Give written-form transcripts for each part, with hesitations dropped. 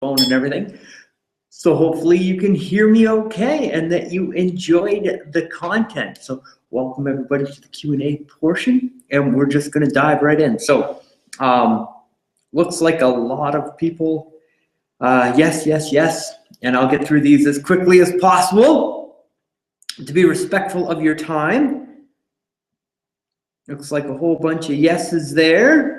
phone and everything. So hopefully you can hear me okay and that you enjoyed the content. So welcome everybody to the Q&A portion, and we're just going to dive right in. So looks like a lot of people, yes, and I'll get through these as quickly as possible to be respectful of your time. Looks like a whole bunch of yeses there.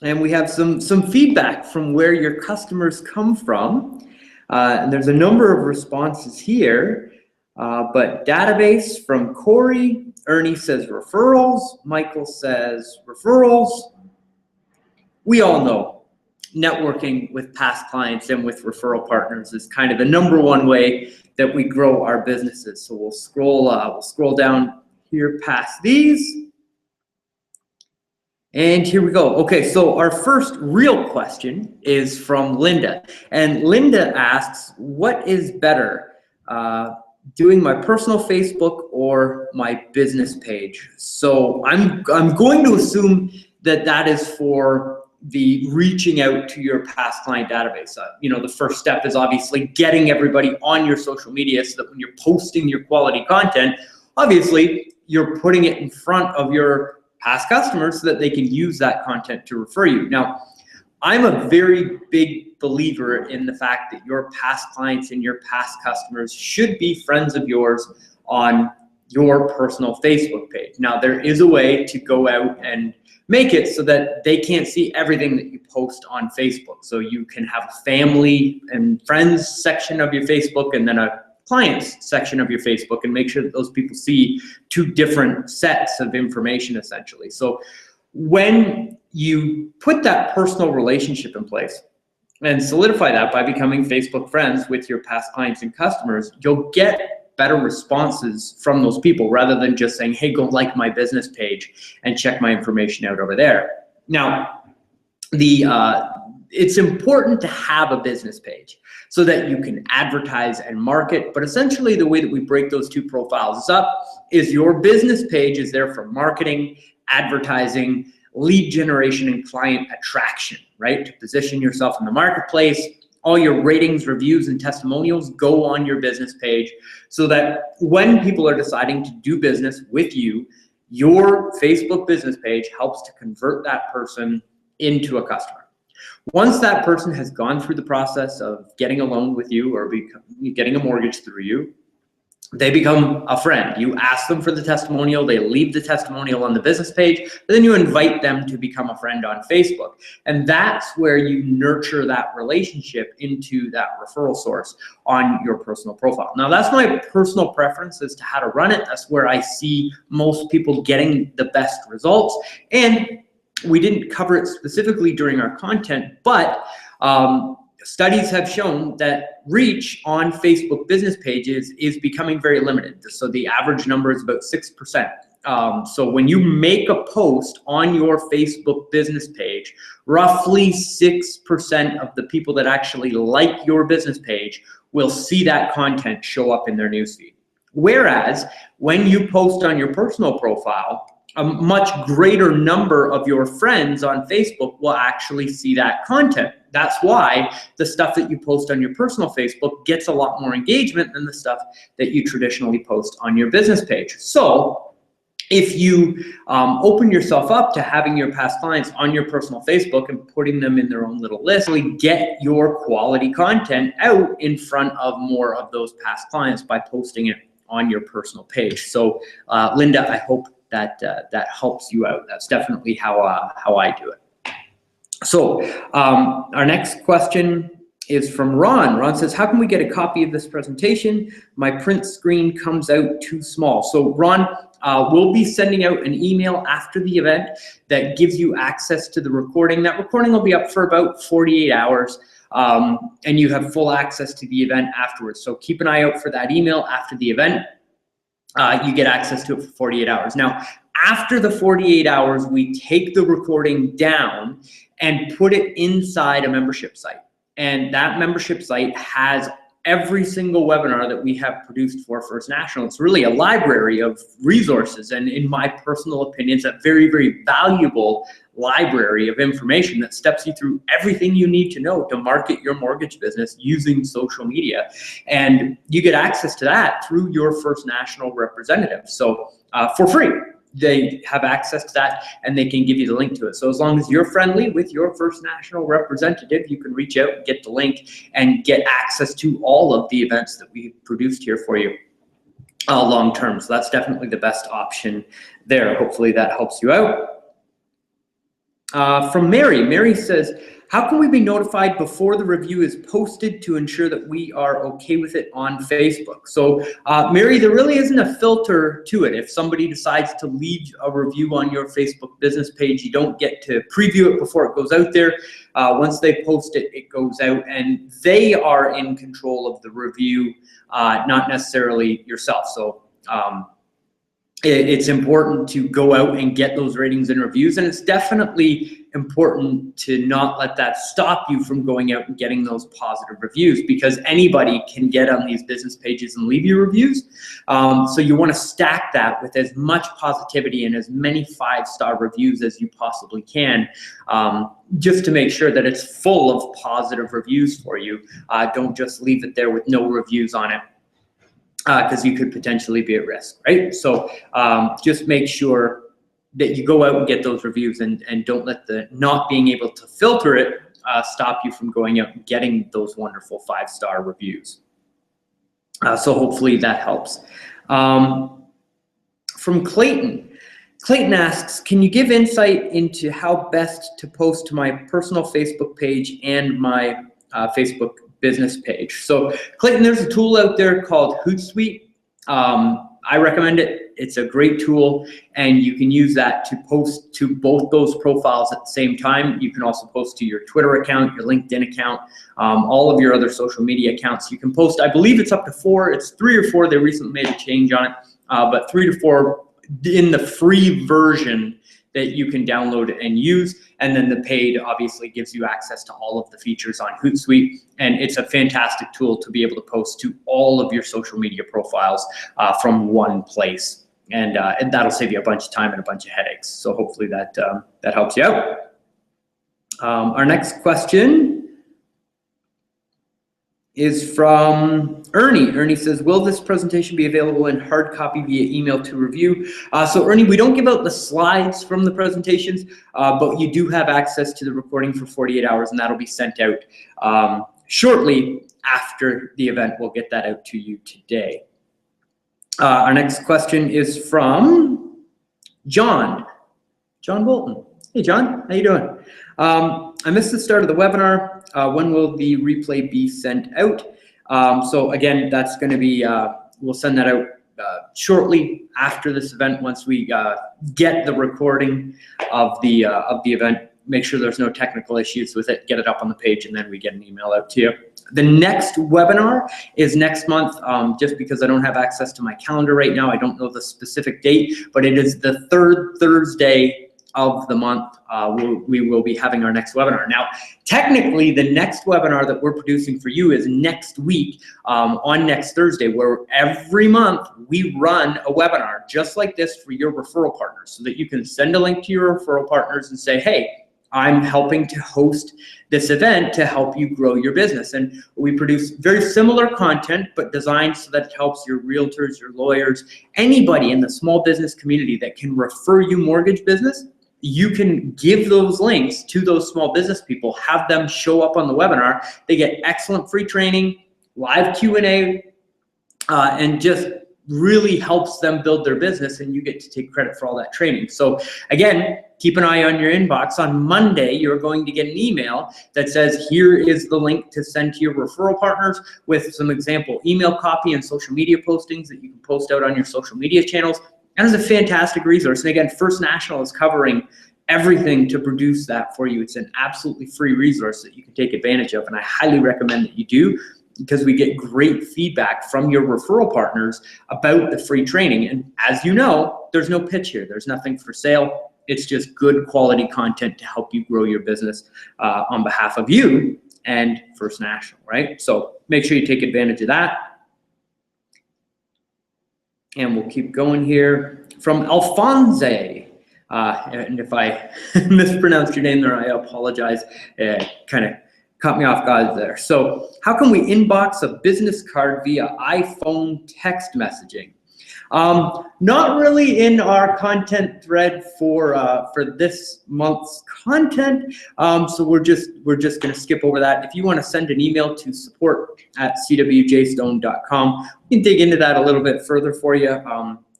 And we have some feedback from where your customers come from. And there's a number of responses here. But database from Corey. Ernie says referrals. Michael says referrals. We all know networking with past clients and with referral partners is kind of the #1 way that we grow our businesses. So we'll scroll down here past these. And here we go. Okay, so our first real question is from Linda. And Linda asks, what is better, doing my personal Facebook or my business page? So I'm going to assume that that is for the reaching out to your past client database. The first step is obviously getting everybody on your social media so that when you're posting your quality content, obviously you're putting it in front of your past customers so that they can use that content to refer you. Now, I'm a very big believer in the fact that your past clients and your past customers should be friends of yours on your personal Facebook page. Now, there is a way to go out and make it so that they can't see everything that you post on Facebook. So you can have a family and friends section of your Facebook and then a clients section of your Facebook, and make sure that those people see two different sets of information essentially. So when you put that personal relationship in place and solidify that by becoming Facebook friends with your past clients and customers, you'll get better responses from those people rather than just saying, hey, go like my business page and check my information out over there. Now, it's important to have a business page so that you can advertise and market. But essentially the way that we break those two profiles up is your business page is there for marketing, advertising, lead generation, and client attraction, right? To position yourself in the marketplace. All your ratings, reviews, and testimonials go on your business page so that when people are deciding to do business with you, your Facebook business page helps to convert that person into a customer. Once that person has gone through the process of getting a loan with you or getting a mortgage through you, they become a friend. You ask them for the testimonial, they leave the testimonial on the business page, and then you invite them to become a friend on Facebook. And that's where you nurture that relationship into that referral source on your personal profile. Now, that's my personal preference as to how to run it. That's where I see most people getting the best results. And we didn't cover it specifically during our content, but studies have shown that reach on Facebook business pages is becoming very limited. So the average number is about 6%. So when you make a post on your Facebook business page, roughly 6% of the people that actually like your business page will see that content show up in their newsfeed. Whereas when you post on your personal profile, a much greater number of your friends on Facebook will actually see that content. That's why the stuff that you post on your personal Facebook gets a lot more engagement than the stuff that you traditionally post on your business page. So if you open yourself up to having your past clients on your personal Facebook and putting them in their own little list, really get your quality content out in front of more of those past clients by posting it on your personal page. So Linda, I hope that helps you out. That's definitely how I do it. So our next question is from Ron. Ron says, how can we get a copy of this presentation? My print screen comes out too small. So Ron, we'll be sending out an email after the event that gives you access to the recording. That recording will be up for about 48 hours. And you have full access to the event afterwards. So keep an eye out for that email after the event. You get access to it for 48 hours. Now, after the 48 hours, we take the recording down and put it inside a membership site. And that membership site has every single webinar that we have produced for First National. It's really a library of resources, and in my personal opinion, it's a very, very valuable library of information that steps you through everything you need to know to market your mortgage business using social media. And you get access to that through your First National representative. So for free, they have access to that and they can give you the link to it. So as long as you're friendly with your First National representative, you can reach out and get the link and get access to all of the events that we've produced here for you long term. So that's definitely the best option there. Hopefully that helps you out. From Mary says, how can we be notified before the review is posted to ensure that we are okay with it on Facebook? So Mary, there really isn't a filter to it. If somebody decides to leave a review on your Facebook business page, you don't get to preview it before it goes out there. Once they post it, it goes out, and they are in control of the review, not necessarily yourself. So it's important to go out and get those ratings and reviews, and it's definitely important to not let that stop you from going out and getting those positive reviews, because anybody can get on these business pages and leave you reviews. So you want to stack that with as much positivity and as many 5-star reviews as you possibly can, just to make sure that it's full of positive reviews for you. Don't just leave it there with no reviews on it, because you could potentially be at risk, right? So just make sure that you go out and get those reviews, and don't let the not being able to filter it stop you from going out and getting those wonderful 5-star reviews. So hopefully that helps. From Clayton. Clayton asks, can you give insight into how best to post to my personal Facebook page and my Facebook business page? So Clayton, there's a tool out there called Hootsuite. I recommend it. It's a great tool, and you can use that to post to both those profiles at the same time. You can also post to your Twitter account, your LinkedIn account, all of your other social media accounts. You can post, I believe it's up to 4. It's 3 or 4. They recently made a change on it, but 3 to 4 in the free version that you can download and use. And then the paid obviously gives you access to all of the features on Hootsuite. And it's a fantastic tool to be able to post to all of your social media profiles from one place. And that'll save you a bunch of time and a bunch of headaches. So hopefully that helps you out. Our next question is from Ernie. Ernie says, will this presentation be available in hard copy via email to review? So Ernie, we don't give out the slides from the presentations, but you do have access to the recording for 48 hours, and that'll be sent out shortly after the event. We'll get that out to you today. Our next question is from John Bolton. Hey John, how you doing? I missed the start of the webinar. When will the replay be sent out? So again, that's going to be, we'll send that out shortly after this event. Once we get the recording of the event, make sure there's no technical issues with it, get it up on the page, and then we get an email out to you. The next webinar is next month. Just because I don't have access to my calendar right now, I don't know the specific date, but it is the 3rd Thursday of the month. We will be having our next webinar. Now, technically, the next webinar that we're producing for you is next week, on next Thursday, where every month we run a webinar just like this for your referral partners, so that you can send a link to your referral partners and say, hey, I'm helping to host this event to help you grow your business. And we produce very similar content, but designed so that it helps your realtors, your lawyers, anybody in the small business community that can refer you mortgage business. You can give those links to those small business people, have them show up on the webinar. They get excellent free training, live Q&A, and just really helps them build their business, and you get to take credit for all that training. So again, keep an eye on your inbox. On Monday, you're going to get an email that says, here is the link to send to your referral partners with some example email copy and social media postings that you can post out on your social media channels. That is a fantastic resource. And again, First National is covering everything to produce that for you. It's an absolutely free resource that you can take advantage of, and I highly recommend that you do, because we get great feedback from your referral partners about the free training. And as you know, there's no pitch here. There's nothing for sale. It's just good quality content to help you grow your business on behalf of you and First National, right? So make sure you take advantage of that. And we'll keep going here. From Alphonse, and if I mispronounced your name there, I apologize. Kind of caught me off guard there. So how can we inbox a business card via iPhone text messaging? Not really in our content thread for this month's content. So we're just going to skip over that. If you want to send an email to support@cwjstone.com, we can dig into that a little bit further for you.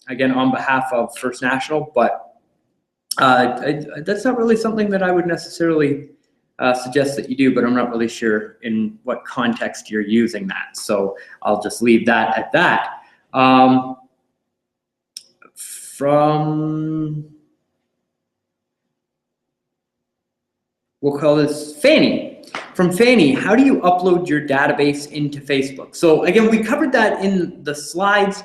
Again, on behalf of First National, but that's not really something that I would necessarily suggest that you do, but I'm not really sure in what context you're using that. So I'll just leave that at that. We'll call this Fanny. From Fanny, how do you upload your database into Facebook? So again, we covered that in the slides.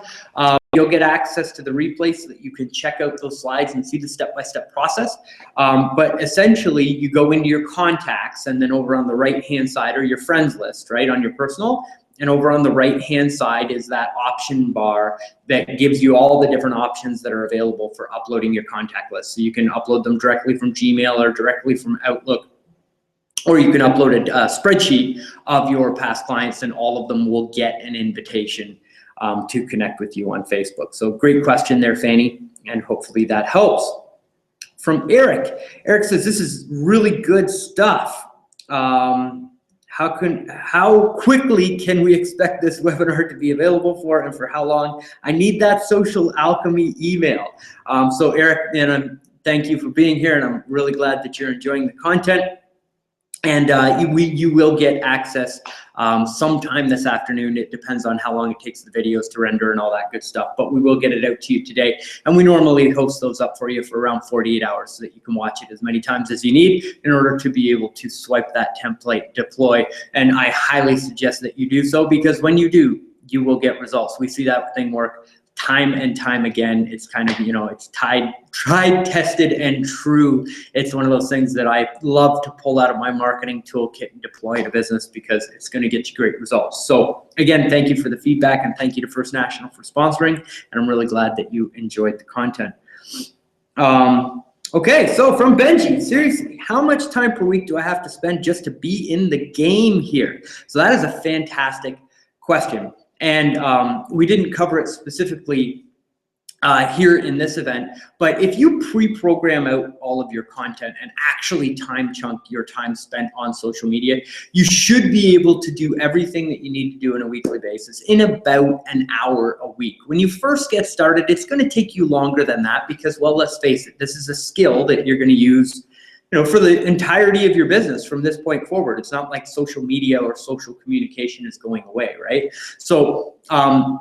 You'll get access to the replay so that you can check out those slides and see the step-by-step process. But essentially, you go into your contacts, and then over on the right-hand side are your friends list, right, on your personal. And over on the right-hand side is that option bar that gives you all the different options that are available for uploading your contact list. So you can upload them directly from Gmail or directly from Outlook, or you can upload a spreadsheet of your past clients, and all of them will get an invitation to connect with you on Facebook. So great question there, Fanny, and hopefully that helps. From Eric. Eric says, this is really good stuff. How quickly can we expect this webinar to be available for, and for how long? I need that social alchemy email. So Eric, and thank you for being here, and I'm really glad that you're enjoying the content. And you will get access sometime this afternoon. It depends on how long it takes the videos to render and all that good stuff, but we will get it out to you today. And we normally host those up for you for around 48 hours so that you can watch it as many times as you need in order to be able to swipe that template, deploy. And I highly suggest that you do so, because when you do, you will get results. We see that thing work time and time again. It's kind of, it's tried, tested, and true. It's one of those things that I love to pull out of my marketing toolkit and deploy to business, because it's going to get you great results. So again, thank you for the feedback, and thank you to First National for sponsoring. And I'm really glad that you enjoyed the content. Okay, so from Benji, seriously, how much time per week do I have to spend just to be in the game here? So that is a fantastic question. And we didn't cover it specifically here in this event, but if you pre-program out all of your content and actually time chunk your time spent on social media, you should be able to do everything that you need to do on a weekly basis in about an hour a week. When you first get started, it's going to take you longer than that, because, well, let's face it, this is a skill that you're going to use for the entirety of your business from this point forward. It's not like social media or social communication is going away, right? So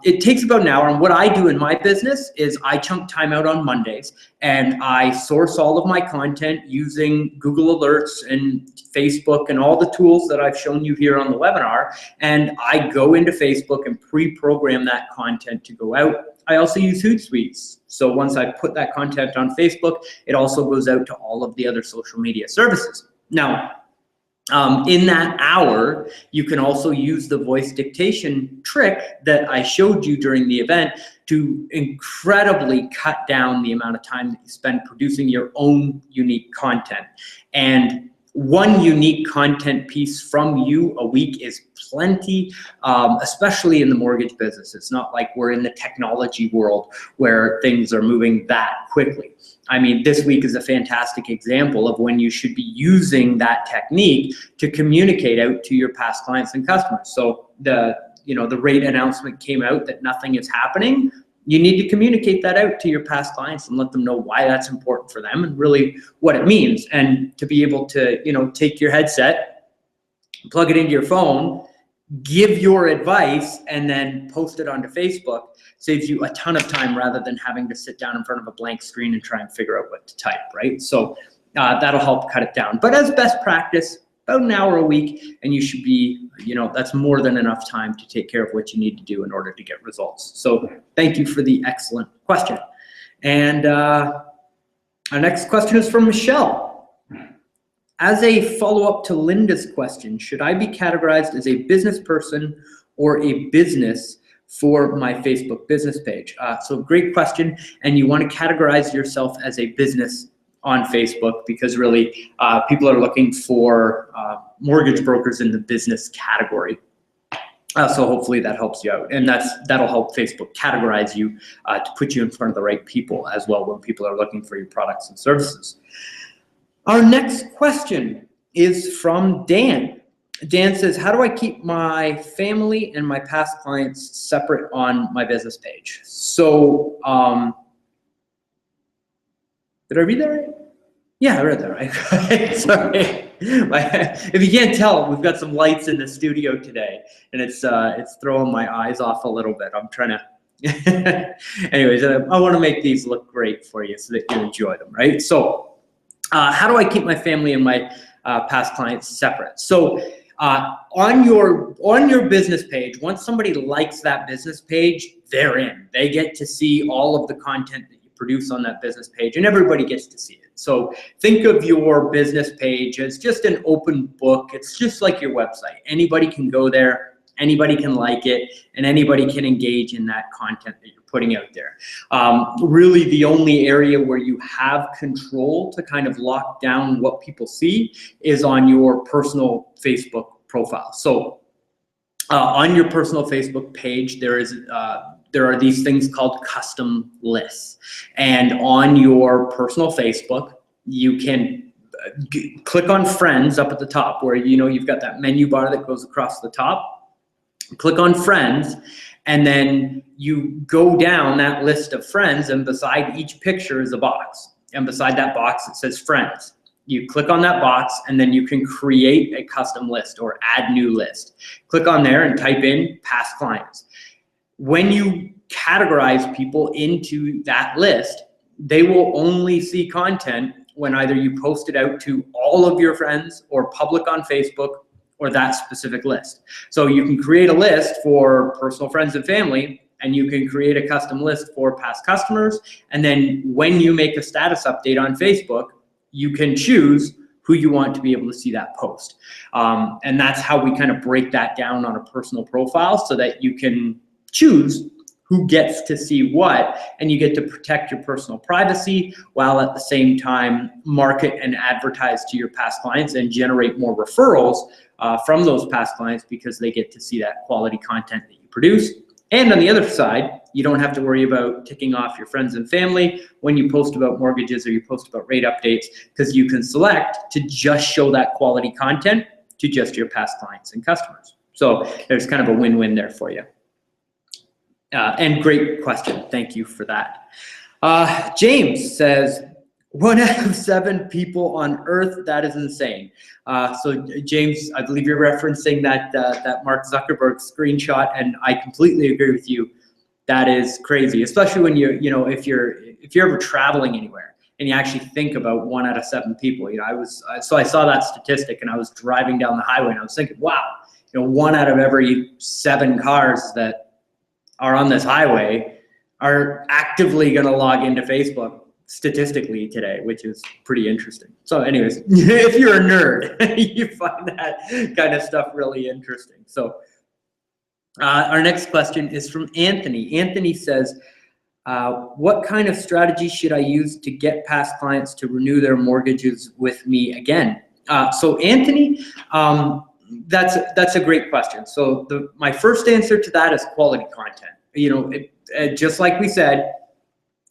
it takes about an hour. And what I do in my business is I chunk time out on Mondays, and I source all of my content using Google Alerts and Facebook and all the tools that I've shown you here on the webinar. And I go into Facebook and pre-program that content to go out. I also use Hootsuite. So once I put that content on Facebook, it also goes out to all of the other social media services. Now, in that hour, you can also use the voice dictation trick that I showed you during the event to incredibly cut down the amount of time that you spend producing your own unique content. And one unique content piece from you a week is plenty, especially in the mortgage business. It's not like we're in the technology world where things are moving that quickly. I mean, this week is a fantastic example of when you should be using that technique to communicate out to your past clients and customers. So the rate announcement came out that nothing is happening. You need to communicate that out to your past clients and let them know why that's important for them and really what it means. And to be able to, take your headset, plug it into your phone, give your advice, and then post it onto Facebook saves you a ton of time rather than having to sit down in front of a blank screen and try and figure out what to type, right? So that'll help cut it down. But as best practice, about an hour a week, and you should be, that's more than enough time to take care of what you need to do in order to get results. So thank you for the excellent question. And our next question is from Michelle. As a follow-up to Linda's question, should I be categorized as a business person or a business for my Facebook business page? So great question. And you want to categorize yourself as a business on Facebook, because really people are looking for mortgage brokers in the business category. So hopefully that helps you out, and that'll help Facebook categorize you to put you in front of the right people as well when people are looking for your products and services. Our next question is from Dan. Dan says, how do I keep my family and my past clients separate on my business page? So did I read that right? Yeah, I read that right. Sorry. If you can't tell, we've got some lights in the studio today, and it's throwing my eyes off a little bit. I'm trying to. Anyways, I want to make these look great for you so that you enjoy them, right? So, how do I keep my family and my past clients separate? So, on your business page, once somebody likes that business page, they're in. They get to see all of the content that you produce on that business page, and everybody gets to see it. So think of your business page as just an open book. It's just like your website. Anybody can go there, anybody can like it, and anybody can engage in that content that you're putting out there. Really, the only area where you have control to kind of lock down what people see is on your personal Facebook profile. So on your personal Facebook page, there are these things called custom lists. And on your personal Facebook, you can click on friends up at the top where you've got that menu bar that goes across the top. Click on friends, and then you go down that list of friends, and beside each picture is a box. And beside that box, it says friends. You click on that box, and then you can create a custom list or add new list. Click on there and type in past clients. When you categorize people into that list, they will only see content when either you post it out to all of your friends or public on Facebook or that specific list. So you can create a list for personal friends and family, and you can create a custom list for past customers. And then when you make a status update on Facebook, you can choose who you want to be able to see that post. And that's how we kind of break that down on a personal profile so that you can choose who gets to see what, and you get to protect your personal privacy while at the same time market and advertise to your past clients and generate more referrals from those past clients because they get to see that quality content that you produce. And on the other side, you don't have to worry about ticking off your friends and family when you post about mortgages or you post about rate updates, because you can select to just show that quality content to just your past clients and customers. So there's kind of a win-win there for you. And great question. Thank you for that. James says, 1 out of 7 people on Earth, that is insane. So James, I believe you're referencing that Mark Zuckerberg screenshot, and I completely agree with you. That is crazy, especially when if you're ever traveling anywhere and you actually think about 1 out of 7 people. So I saw that statistic and I was driving down the highway and I was thinking, wow, 1 out of every 7 cars that are on this highway are actively going to log into Facebook statistically today, which is pretty interesting. So anyways, if you're a nerd, you find that kind of stuff really interesting. So our next question is from Anthony. Anthony says, what kind of strategy should I use to get past clients to renew their mortgages with me again? So Anthony, that's a great question. So my first answer to that is quality content. Just like we said,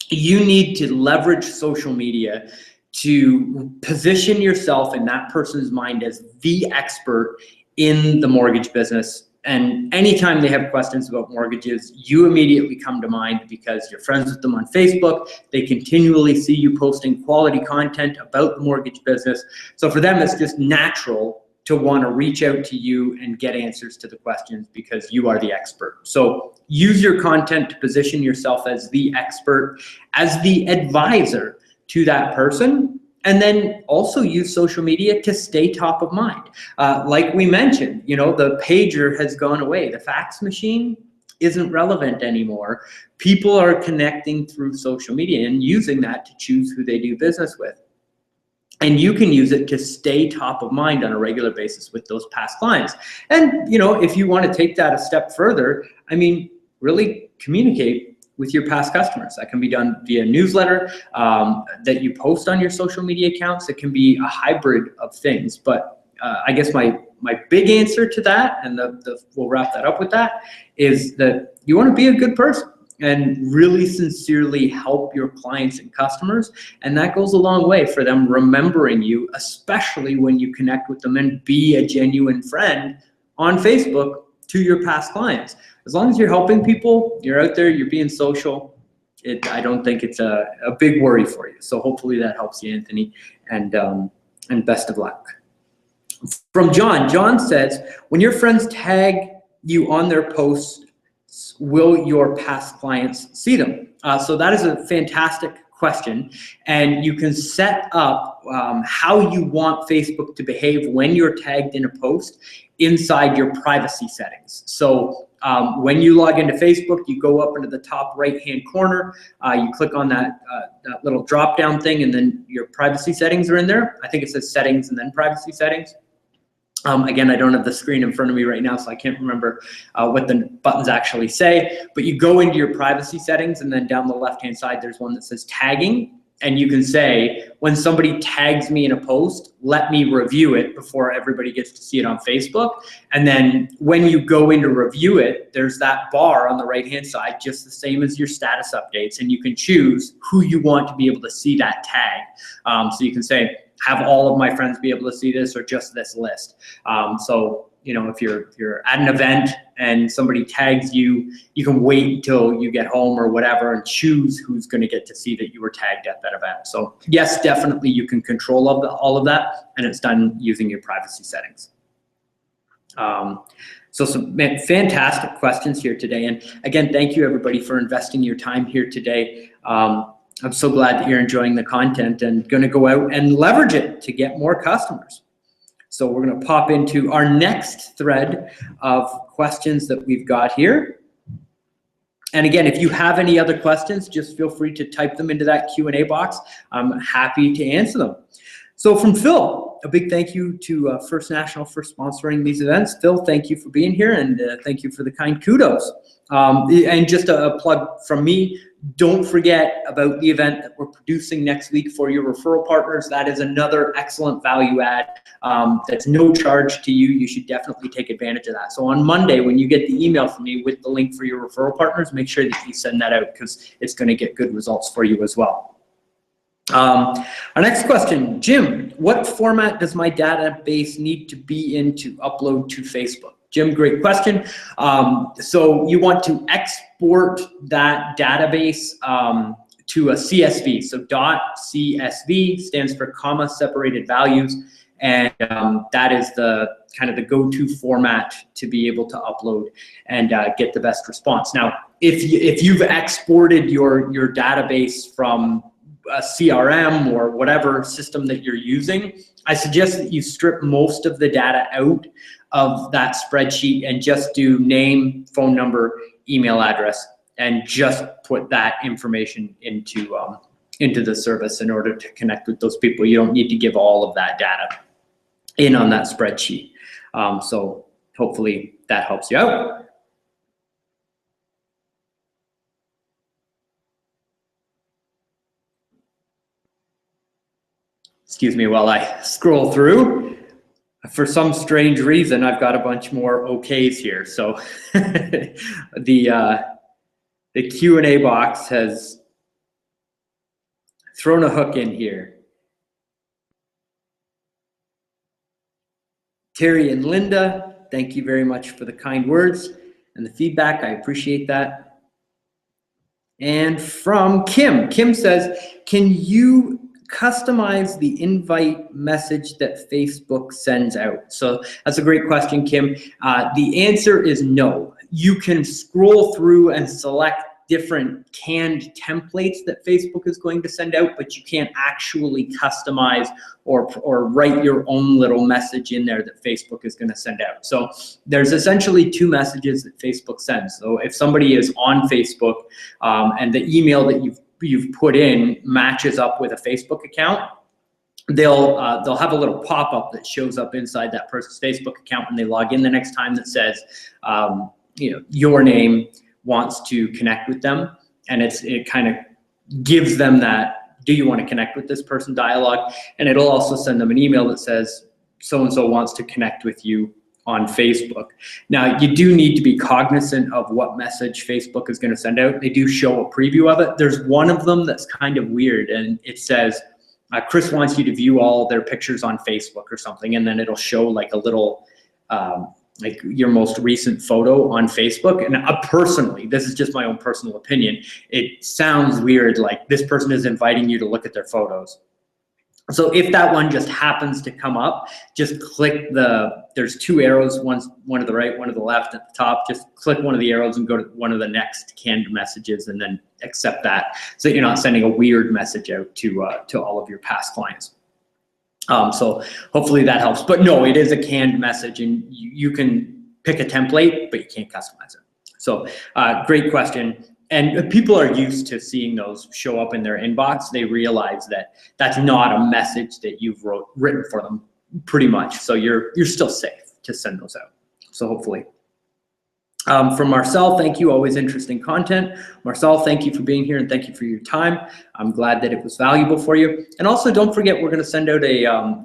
you need to leverage social media to position yourself in that person's mind as the expert in the mortgage business. And anytime they have questions about mortgages, you immediately come to mind because you're friends with them on Facebook. They continually see you posting quality content about the mortgage business. So for them, it's just natural to want to reach out to you and get answers to the questions because you are the expert. So use your content to position yourself as the expert, as the advisor to that person, and then also use social media to stay top of mind. Like we mentioned, the pager has gone away. The fax machine isn't relevant anymore. People are connecting through social media and using that to choose who they do business with. And you can use it to stay top of mind on a regular basis with those past clients. And if you want to take that a step further, I mean, really communicate with your past customers. That can be done via newsletter that you post on your social media accounts. It can be a hybrid of things. But I guess my big answer to that, and we'll wrap that up with that, is that you want to be a good person and really sincerely help your clients and customers. And that goes a long way for them remembering you, especially when you connect with them and be a genuine friend on Facebook to your past clients. As long as you're helping people, you're out there, you're being social, I don't think it's a big worry for you. So hopefully that helps you, Anthony, and best of luck. From John says, when your friends tag you on their posts, will your past clients see them? So that is a fantastic question, and you can set up how you want Facebook to behave when you're tagged in a post inside your privacy settings. So when you log into Facebook, you go up into the top right-hand corner, you click on that little drop-down thing, and then your privacy settings are in there. I think it says settings and then privacy settings. Again, I don't have the screen in front of me right now, so I can't remember what the buttons actually say, but you go into your privacy settings, and then down the left-hand side, there's one that says tagging, and you can say, when somebody tags me in a post, let me review it before everybody gets to see it on Facebook. And then when you go in to review it, there's that bar on the right-hand side, just the same as your status updates, and you can choose who you want to be able to see that tag. So you can say, have all of my friends be able to see this, or just this list. So if you're at an event and somebody tags you, you can wait until you get home or whatever and choose who's going to get to see that you were tagged at that event. So yes, definitely you can control all of that, and it's done using your privacy settings. So some fantastic questions here today. And again, thank you everybody for investing your time here today. I'm so glad that you're enjoying the content and going to go out and leverage it to get more customers. So we're going to pop into our next thread of questions that we've got here. And again, if you have any other questions, just feel free to type them into that Q&A box. I'm happy to answer them. So from Phil, a big thank you to First National for sponsoring these events. Phil, thank you for being here, and thank you for the kind kudos. And just a plug from me, don't forget about the event that we're producing next week for your referral partners. That is another excellent value add. That's no charge to you. You should definitely take advantage of that. So on Monday, when you get the email from me with the link for your referral partners, make sure that you send that out, because it's going to get good results for you as well. Our next question, Jim, what format does my database need to be in to upload to Facebook? Jim, great question. So you want to export that database to a CSV. So .csv stands for comma separated values, and that is the kind of the go-to format to be able to upload and get the best response. Now, if you've exported your database from a CRM or whatever system that you're using, I suggest that you strip most of the data out of that spreadsheet and just do name, phone number, email address, and just put that information into the service in order to connect with those people. You don't need to give all of that data in on that spreadsheet. So hopefully that helps you out. Excuse me while I scroll through. For some strange reason, I've got a bunch more OKs here. So the Q&A box has thrown a hook in here. Terry and Linda, thank you very much for the kind words and the feedback. I appreciate that. And from Kim, Kim says, can you customize the invite message that Facebook sends out? So that's a great question, Kim. The answer is no. You can scroll through and select different canned templates that Facebook is going to send out, but you can't actually customize or write your own little message in there that Facebook is going to send out. So there's essentially two messages that Facebook sends. So if somebody is on Facebook and the email that you've put in matches up with a Facebook account, they'll have a little pop-up that shows up inside that person's Facebook account when they log in the next time that says, your name wants to connect with them, and it kind of gives them that, do you want to connect with this person dialogue, and it'll also send them an email that says, so-and-so wants to connect with you on Facebook. Now, you do need to be cognizant of what message Facebook is going to send out. They do show a preview of it. There's one of them that's kind of weird, and it says, Chris wants you to view all their pictures on Facebook or something, and then it'll show like a little, like your most recent photo on Facebook. And personally, this is just my own personal opinion, it sounds weird, like this person is inviting you to look at their photos. So if that one just happens to come up, just click there's two arrows, one to the right, one to the left at the top. Just click one of the arrows and go to one of the next canned messages, and then accept that, so you're not sending a weird message out to all of your past clients. So hopefully that helps. But no, it is a canned message, and you can pick a template, but you can't customize it. So great question. And people are used to seeing those show up in their inbox. They realize that that's not a message that you've written for them, pretty much. So you're still safe to send those out. So hopefully. From Marcel, thank you. Always interesting content. Marcel, thank you for being here, and thank you for your time. I'm glad that it was valuable for you. And also, don't forget, we're going to send out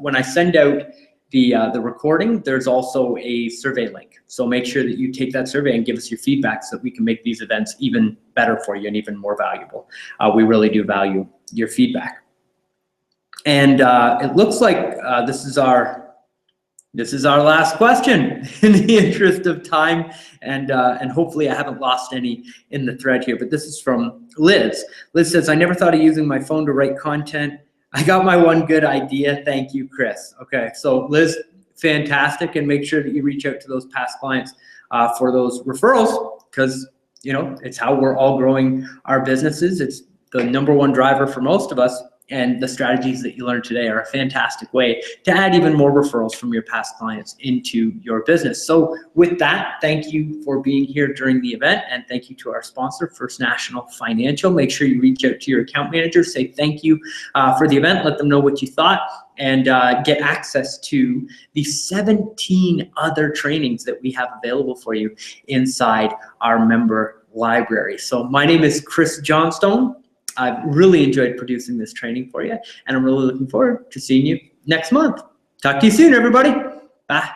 when I send out the recording, there's also a survey link. So make sure that you take that survey and give us your feedback, so that we can make these events even better for you and even more valuable. We really do value your feedback. And it looks like this is our last question in the interest of time, and hopefully I haven't lost any in the thread here, but this is from Liz. Liz says, I never thought of using my phone to write content. I got my one good idea. Thank you, Chris. Okay, so Liz, fantastic, and make sure that you reach out to those past clients for those referrals, because it's how we're all growing our businesses. It's the #1 driver for most of us. And the strategies that you learned today are a fantastic way to add even more referrals from your past clients into your business. So with that, thank you for being here during the event, and thank you to our sponsor, First National Financial. Make sure you reach out to your account manager, say thank you for the event, let them know what you thought, and get access to the 17 other trainings that we have available for you inside our member library. So my name is Chris Johnstone. I've really enjoyed producing this training for you, and I'm really looking forward to seeing you next month. Talk to you soon, everybody. Bye.